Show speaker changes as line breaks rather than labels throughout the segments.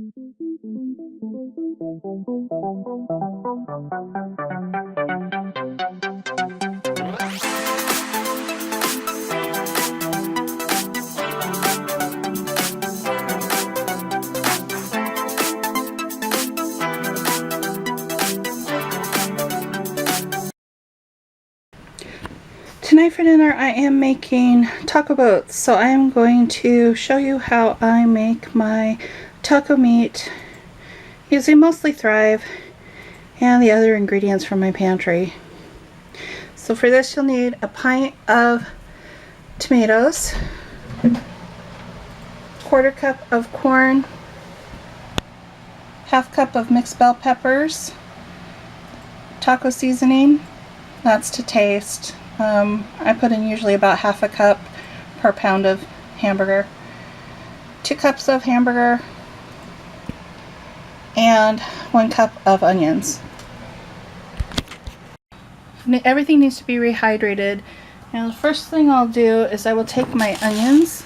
Tonight for dinner I am making taco boats, so I am going to show you how I make my taco meat using mostly Thrive and the other ingredients from my pantry. So for this you'll need a pint of tomatoes, 1/4 cup of corn, 1/2 cup of mixed bell peppers, taco seasoning, that's to taste. I put in usually about 1/2 cup per pound of hamburger, 2 cups of hamburger, and 1 cup of onions. Everything needs to be rehydrated. Now the first thing I'll do is I will take my onions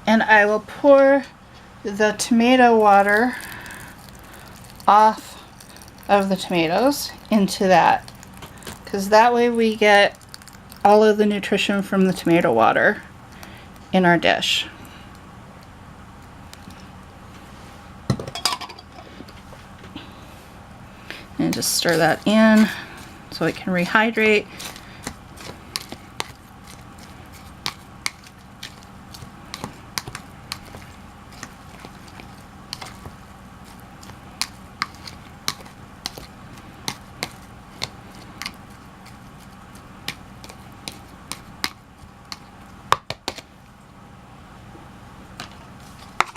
and I will pour the tomato water off of the tomatoes into that, because that way we get all of the nutrition from the tomato water in our dish. And just stir that in so it can rehydrate.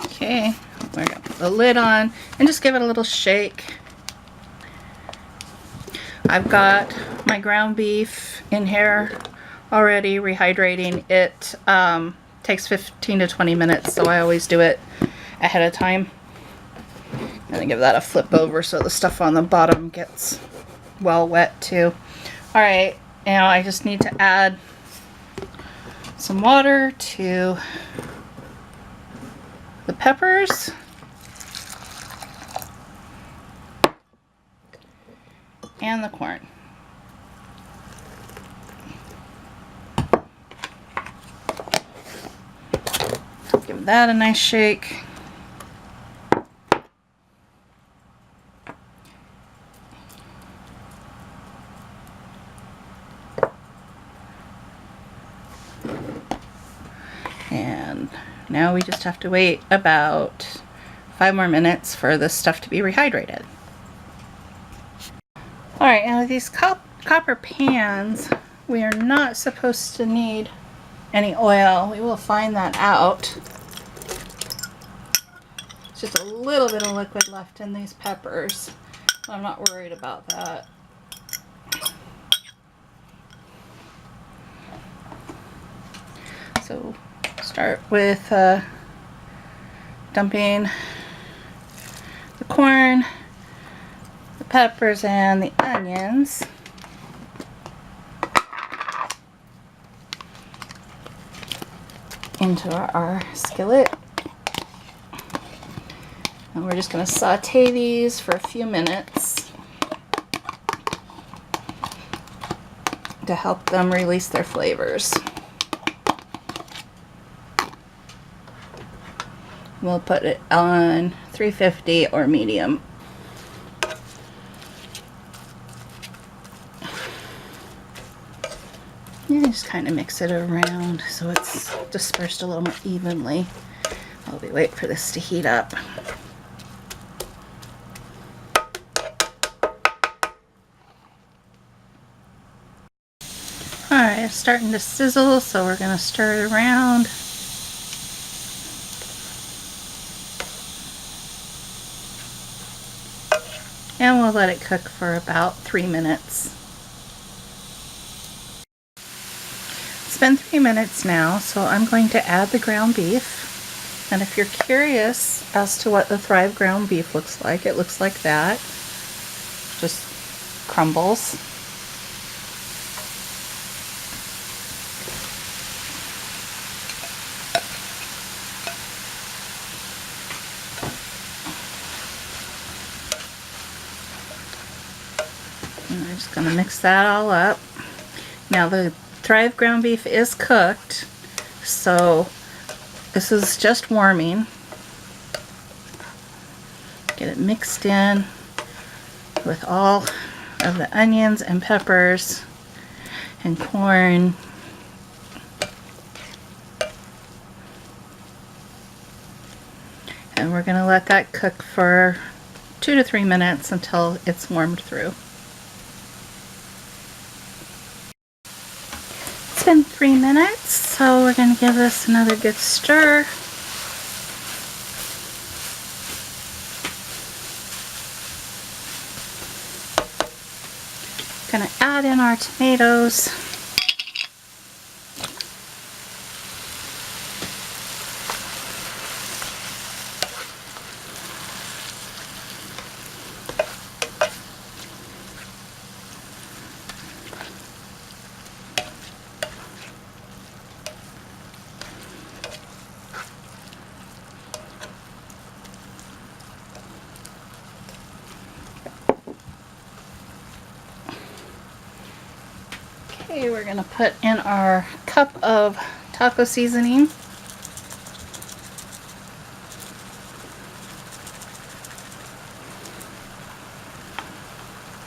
Okay, we're gonna put the lid on and just give it a little shake. I've got my ground beef in here already rehydrating. It takes 15 to 20 minutes, so I always do it ahead of time. I'm gonna give that a flip over so the stuff on the bottom gets well wet too. Alright, now I just need to add some water to the peppers. And the corn. Give that a nice shake. And now we just have to wait about 5 more minutes for this stuff to be rehydrated. Alright, now these copper pans, we are not supposed to need any oil. We will find that out. It's just a little bit of liquid left in these peppers, so I'm not worried about that. So start with dumping the corn, the peppers, and the onions. Into our skillet. And we're just going to saute these for a few minutes to help them release their flavors. We'll put it on 350 or medium. You just kind of mix it around so it's dispersed a little more evenly while we wait for this to heat up. Alright, it's starting to sizzle, so we're going to stir it around. And we'll let it cook for about 3 minutes. It's been 3 minutes now, so I'm going to add the ground beef. And if you're curious as to what the Thrive ground beef looks like, it looks like that. Just crumbles. I'm just going to mix that all up. Now the Thrive ground beef is cooked, so this is just warming. Get it mixed in with all of the onions and peppers and corn. And we're going to let that cook for 2 to 3 minutes until it's warmed through. It's been 3 minutes, so we're going to give this another good stir. Going to add in our tomatoes. Okay, we're going to put in our cup of taco seasoning.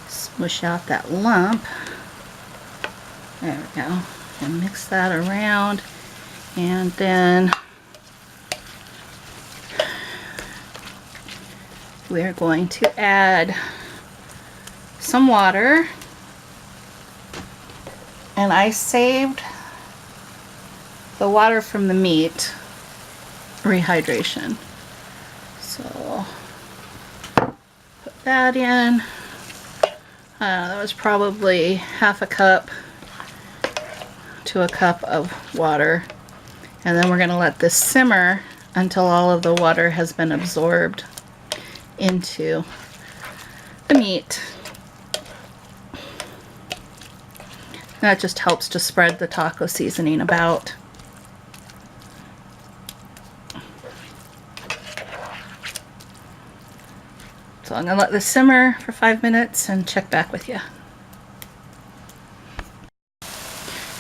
Smush out that lump. There we go. And mix that around. And then we're going to add some water. And I saved the water from the meat rehydration. So put that in. That was probably half a cup to a cup of water. And then we're going to let this simmer until all of the water has been absorbed into the meat. That just helps to spread the taco seasoning about. So I'm going to let this simmer for 5 minutes and check back with you.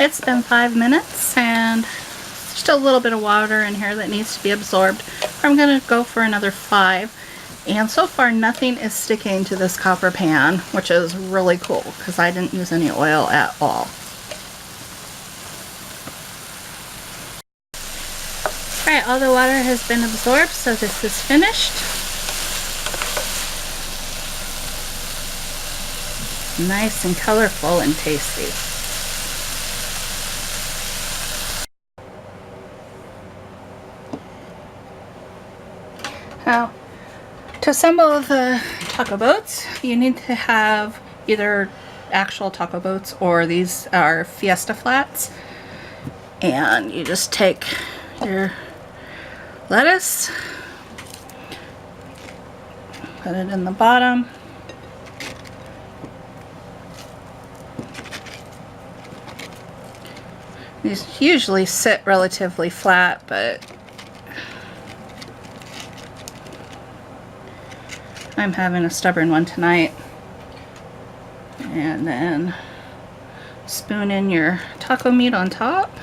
It's been 5 minutes and still a little bit of water in here that needs to be absorbed. I'm going to go for another 5. And so far nothing is sticking to this copper pan, which is really cool because I didn't use any oil at all. Alright, all the water has been absorbed, so this is finished. Nice and colorful and tasty. Now, to assemble the taco boats, you need to have either actual taco boats or these are Fiesta flats. And you just take your lettuce, put it in the bottom. These usually sit relatively flat, but I'm having a stubborn one tonight. And then spoon in your taco meat on top.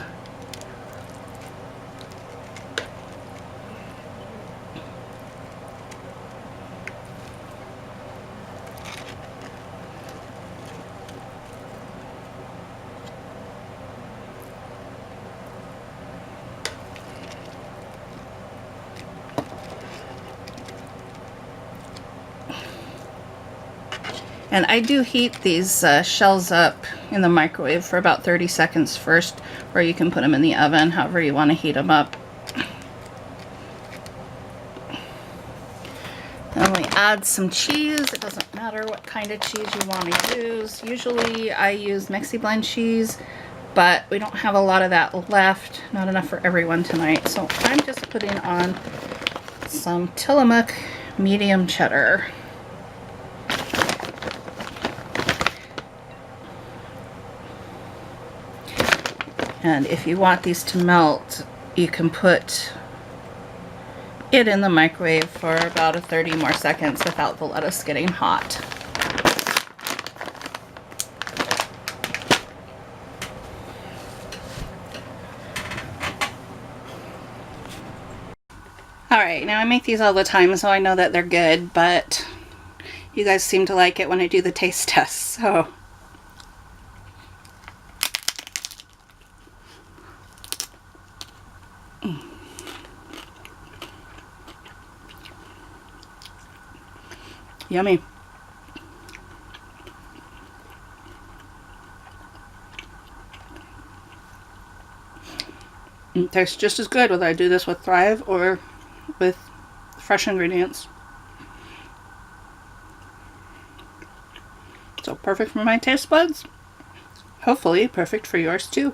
And I do heat these shells up in the microwave for about 30 seconds first, or you can put them in the oven, however you want to heat them up. Then we add some cheese. It doesn't matter what kind of cheese you want to use. Usually I use Mexi Blend cheese, but we don't have a lot of that left. Not enough for everyone tonight. So I'm just putting on some Tillamook medium cheddar. And if you want these to melt, you can put it in the microwave for about 30 more seconds without the lettuce getting hot. Alright, now I make these all the time, so I know that they're good, but you guys seem to like it when I do the taste tests, so. Yummy. It tastes just as good whether I do this with Thrive or with fresh ingredients. So perfect for my taste buds. Hopefully perfect for yours too.